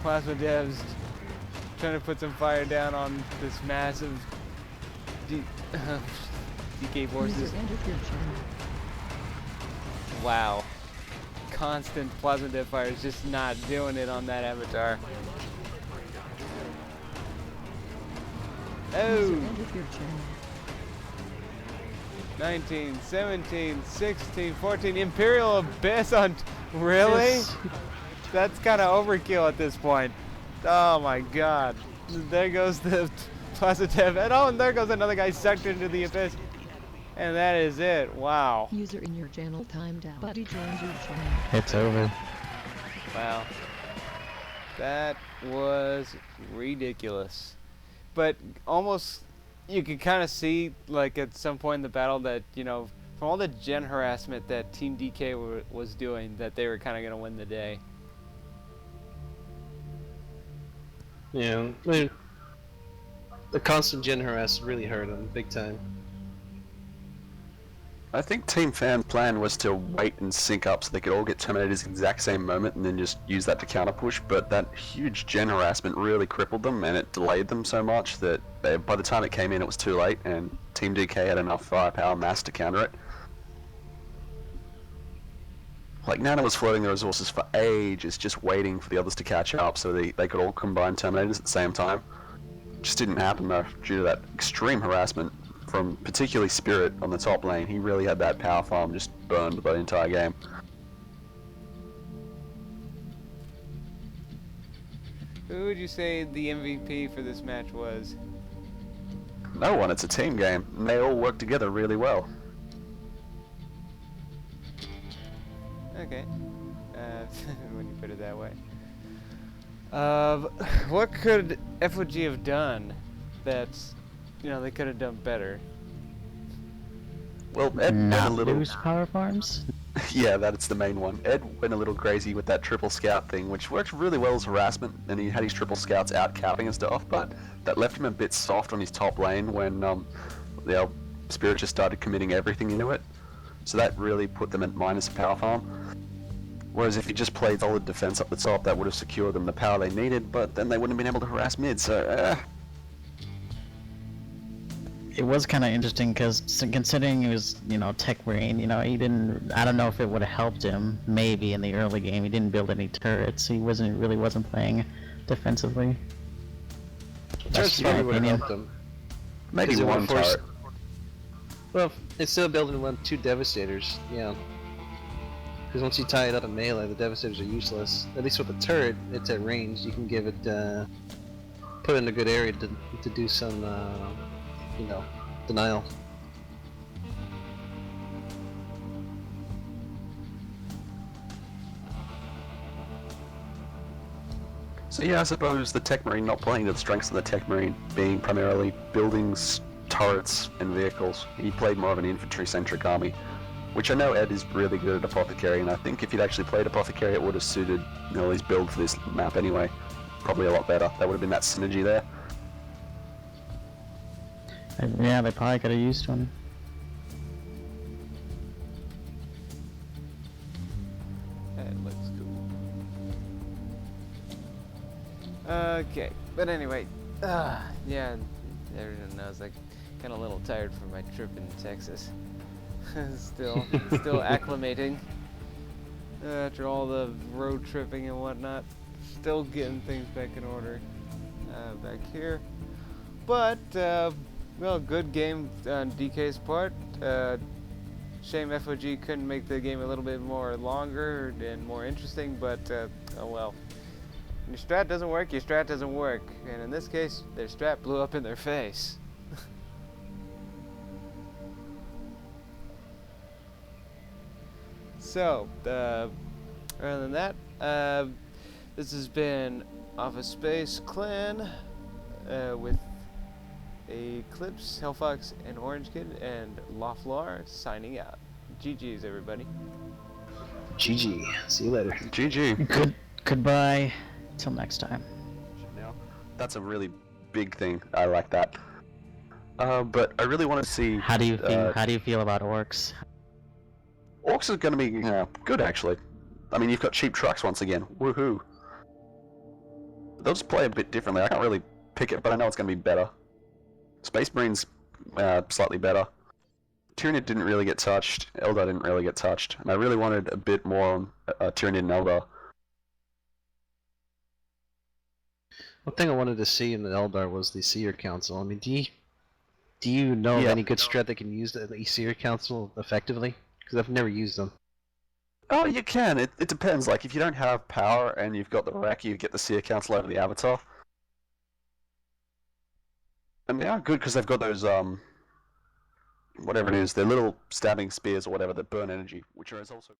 Plasma devs trying to put some fire down on this massive DK forces. Wow. Constant Plasma dev fire is just not doing it on that avatar. Oh! 19, 17, 16, 14, Imperial Abyss on... Really? Yes. That's kind of overkill at this point. Oh my god. There goes the Plasma Dev. And oh, and there goes another guy sucked into the Abyss. And that is it. Wow. User in your channel timed out. Buddy joins your channel. It's over. Wow. That was ridiculous. But almost... You could kind of see, like, at some point in the battle that, you know, from all the gen harassment that Team DK was doing, that they were kind of going to win the day. Yeah, I mean, the constant gen harass really hurt him, big time. I think Team Fan's plan was to wait and sync up so they could all get terminated at the exact same moment and then just use that to counter push, but that huge gen harassment really crippled them and it delayed them so much that by the time it came in it was too late and Team DK had enough firepower mass to counter it. Like, Nana was floating the resources for ages just waiting for the others to catch up so they could all combine terminators at the same time. It just didn't happen though due to that extreme harassment from particularly Spirit on the top lane. He really had that power farm just burned the entire game. Who would you say the MVP for this match was? No one, it's a team game, and they all work together really well. Okay. When you put it that way. What could FOG have done that's, you know, they could have done better? Well, Ed went a Not little... lose power farms? Yeah, that's the main one. Ed went a little crazy with that triple scout thing, which worked really well as harassment, and he had his triple scouts out capping and stuff, but that left him a bit soft on his top lane when the Spirit just started committing everything into it. So that really put them at minus power farm. Whereas if he just played solid defense up the top, that would have secured them the power they needed, but then they wouldn't have been able to harass mid, so It was kind of interesting because considering he was, you know, tech marine, you know, he didn't. I don't know if it would have helped him. Maybe in the early game, he didn't build any turrets. He really wasn't playing defensively. Turrets my probably would have opinion. helped him. maybe 'Cause it one would've forced- turret. Well, instead of building two Devastators, yeah. Because once you tie it up in melee, the Devastators are useless. At least with a turret, it's at range. You can give it, put it in a good area to do some, you know, denial. So yeah, I suppose the Tech Marine not playing to the strengths of the Tech Marine, being primarily buildings, turrets, and vehicles. He played more of an infantry-centric army, which I know Ed is really good at Apothecary, and I think if he'd actually played Apothecary it would have suited, you know, his build for this map anyway. Probably a lot better. There would have been that synergy there. Yeah, they probably could have used one. That looks cool. Okay, but anyway, yeah, everyone knows I kind of a little tired from my trip in Texas. still acclimating after all the road tripping and whatnot. Still getting things back in order back here, but well, good game on DK's part. Shame FOG couldn't make the game a little bit more longer and more interesting, but oh well. When your strat doesn't work, your strat doesn't work, and in this case, their strat blew up in their face. So, other than that, this has been Office Space Clan with Eclipse, HellFox, and Orange Kid, and Loflar signing out. GG's, everybody. GG. See you later. GG. Goodbye. Till next time. Now, that's a really big thing. I like that. But I really want to see. How do you feel? How do you feel about orcs? Orcs are going to be good, actually. I mean, you've got cheap trucks once again. Woohoo! they'll just play a bit differently. I can't really pick it, but I know it's going to be better. Space Marine's slightly better. Tyranid didn't really get touched. Eldar didn't really get touched. And I really wanted a bit more on Tyranid and Eldar. One thing I wanted to see in the Eldar was the Seer Council. I mean, do you know of any good strat that can use the Seer Council effectively? Because I've never used them. Oh, you can. It depends. Like, if you don't have power and you've got the rack, you get the Seer Council over the Avatar. And they are good because they've got those, whatever it is, they're little stabbing spears or whatever that burn energy, which are also...